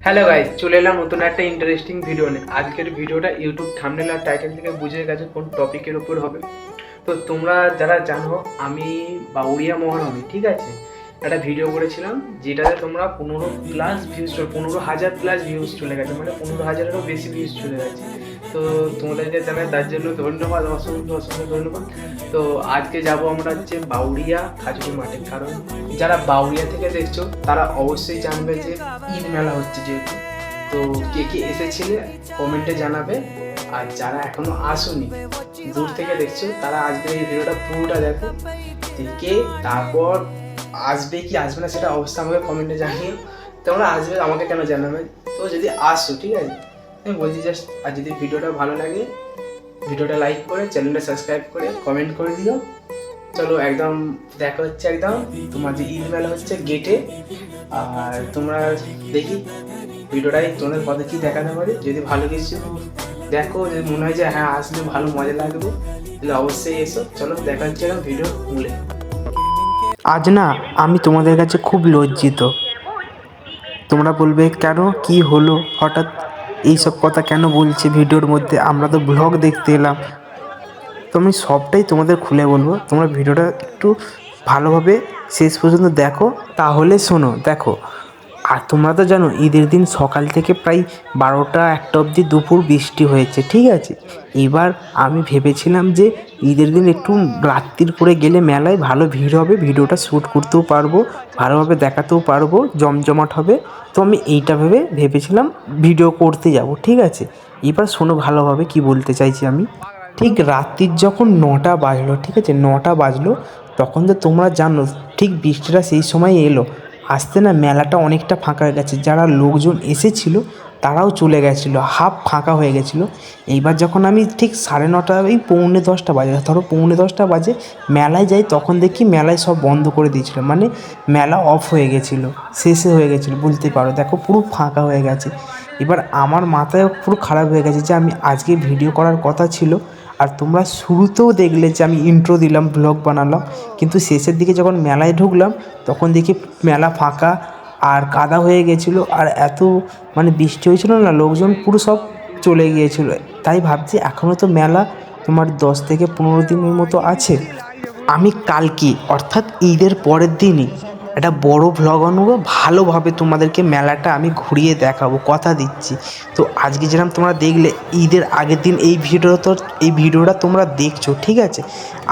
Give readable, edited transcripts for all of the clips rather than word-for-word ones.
Hello guys, চলে এলাম নতুন একটা ইন্টারেস্টিং ভিডিও নিয়ে। আজকের ভিডিওটা ইউটিউব থাম্বনেল আর টাইটেল থেকে বুঝে গেছে কোন টপিকের উপর হবে। তো তোমরা যারা জানো, আমি বাউরিয়া মহানবী, ঠিক আছে, একটা ভিডিও করেছিলাম যেটাতে তোমরা 15,000+ ভিউজ চলে গেছে, মানে 15,000-এরও বেশি ভিউজ চলে গেছে। তো তোমাদেরকে জানাই তার জন্য ধন্যবাদ, অসংখ্য অসংখ্য ধন্যবাদ। তো আজকে যাব আমরা হচ্ছে বাউরিয়া খাজুরি মাঠে, কারণ যারা বাউরিয়া থেকে দেখছো তারা অবশ্যই জানবে যে ঈদ মেলা হচ্ছে যেহেতু। তো কে কে এসেছিলে কমেন্টে জানাবে, আর যারা এখনো আসোনি দূর থেকে দেখছো তারা আজকে এই ভিডিওটা পুরোটা দেখো, দেখে তারপর আসবে কি আসবে না সেটা অবশ্যই আমাকে কমেন্টে জানিও। তোমরা আসবে আমাকে কেন জানাবে, তো যদি আসো ঠিক আছে, আমি বলছি জাস্ট। আর যদি ভিডিওটা ভালো লাগে ভিডিওটা লাইক করে চ্যানেলটা সাবস্ক্রাইব করে কমেন্ট করে দিও। চলো একদম দেখা হচ্ছে একদম তোমার যে ঈদ মেলা হচ্ছে গেটে। আর তোমরা দেখি ভিডিওটাই তোমাদের কত কি দেখাতে পারি। যদি ভালো কিছু দেখো, যদি মনে হয় যে হ্যাঁ আসলে ভালো মজা লাগবে, তাহলে অবশ্যই এসো। চলো দেখা হচ্ছে একদম ভিডিও মূলে। আজ না আমি তোমাদের কাছে খুব লজ্জিত। তোমরা বলবে কেন, কি হলো হঠাৎ এইসব কথা কেন বলছে ভিডিওর মধ্যে? আমরা তো ব্লগ দেখতে এলাম। তো আমি সবটাই তোমাদের খুলে বলবো, তোমরা ভিডিওটা একটু ভালোভাবে শেষ পর্যন্ত দেখো, তাহলে শোনো। দেখো, আর তোমরা তো জানো ঈদের দিন সকাল থেকে প্রায় 12টা 1টা অবধি দুপুর বৃষ্টি হয়েছে, ঠিক আছে। এবার আমি ভেবেছিলাম যে ঈদের দিন একটু রাত্রির করে গেলে মেলায় ভালো ভিড় হবে, ভিডিওটা শ্যুট করতেও পারবো, ভালোভাবে দেখাতেও পারবো, জমজমাট হবে। তো আমি এইটা ভেবেছিলাম ভিডিও করতে যাব, ঠিক আছে। এবার শোনো ভালোভাবে কি বলতে চাইছি আমি। ঠিক রাত্রির যখন 9টা বাজলো, ঠিক আছে, 9টা বাজলো, তখন তো তোমরা জানো ঠিক বৃষ্টিটা সেই সময় এলো। আসতে না মেলাটা অনেকটা ফাঁকা হয়ে গেছে, যারা লোকজন এসেছিলো তারাও চলে গেছিলো, হাফ ফাঁকা হয়ে গেছিলো। এইবার যখন আমি ঠিক 9:30 এই 9:45 বাজে, ধরো 9:45 বাজে মেলায় যাই, তখন দেখি মেলায় সব বন্ধ করে দিয়েছিলো, মানে মেলা অফ হয়ে গেছিলো, শেষে হয়ে গেছিলো বলতে পারো। দেখো পুরো ফাঁকা হয়ে গেছে। এবার আমার মাথায় পুরো খারাপ হয়ে গেছে যে আমি আজকে ভিডিও করার কথা ছিল। আর তোমরা শুরুতেও দেখলে যে আমি ইন্ট্রো দিলাম, ব্লগ বানালাম, কিন্তু শেষের দিকে যখন মেলায় ঢুকলাম তখন দেখি মেলা ফাঁকা আর কাদা হয়ে গেছিলো। আর এত মানে বৃষ্টি হয়েছিল না, লোকজন পুরো সব চলে গিয়েছিলো। তাই ভাবছি এখনও তো মেলা তোমার 10 থেকে 15 দিনের মতো আছে। আমি কালকে অর্থাৎ ঈদের পরের দিনই একটা বড় ভ্লগ আনবো, ভালোভাবে তোমাদেরকে মেলাটা আমি ঘুরিয়ে দেখাবো, কথা দিচ্ছি। তো আজকে যেরকম তোমরা দেখলে ঈদের আগের দিন এই ভিডিওটা তোমরা দেখছো, ঠিক আছে।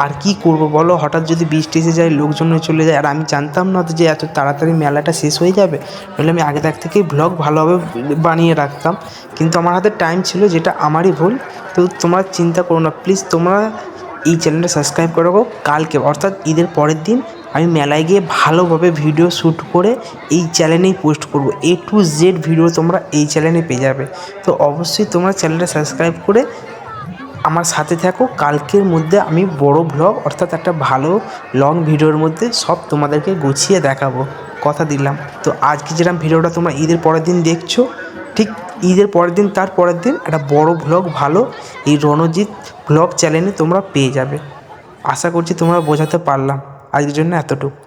আর কি করব বলো, হঠাৎ যদি বৃষ্টি এসে যায়, লোকজন চলে যায়, আর আমি জানতাম না যে এত তাড়াতাড়ি মেলাটা শেষ হয়ে যাবে। নাহলে আমি আগে থেকেই ভ্লগ ভালোভাবে বানিয়ে রাখতাম, কিন্তু আমার হাতে টাইম ছিল, যেটা আমারই ভুল। তো তোমরা চিন্তা করো না প্লিজ, তোমরা এই চ্যানেলটা সাবস্ক্রাইব করে রাখো। কালকে অর্থাৎ ঈদের পরের দিন আমি মেলায় গিয়ে ভালোভাবে ভিডিও শ্যুট করে এই চ্যানেলেই পোস্ট করব। A to Z ভিডিও তোমরা এই চ্যানেলে পেয়ে যাবে। তো অবশ্যই তোমরা চ্যানেলটা সাবস্ক্রাইব করে আমার সাথে থাকো। কালকের মধ্যে আমি বড় ভ্লগ অর্থাৎ একটা ভালো লং ভিডিওর মধ্যে সব তোমাদেরকে গুছিয়ে দেখাবো, কথা দিলাম। তো আজকে যেরকম ভিডিওটা তোমরা ঈদের পরের দিন দেখছো, ঠিক ঈদের পরের দিন তার পরের দিন একটা বড় ভ্লগ ভালো এই রণজিৎ ভ্লগ চ্যানেলে তোমরা পেয়ে যাবে। আশা করছি তোমরা বোঝাতে পারলাম। আজকের জন্য এতটুকু।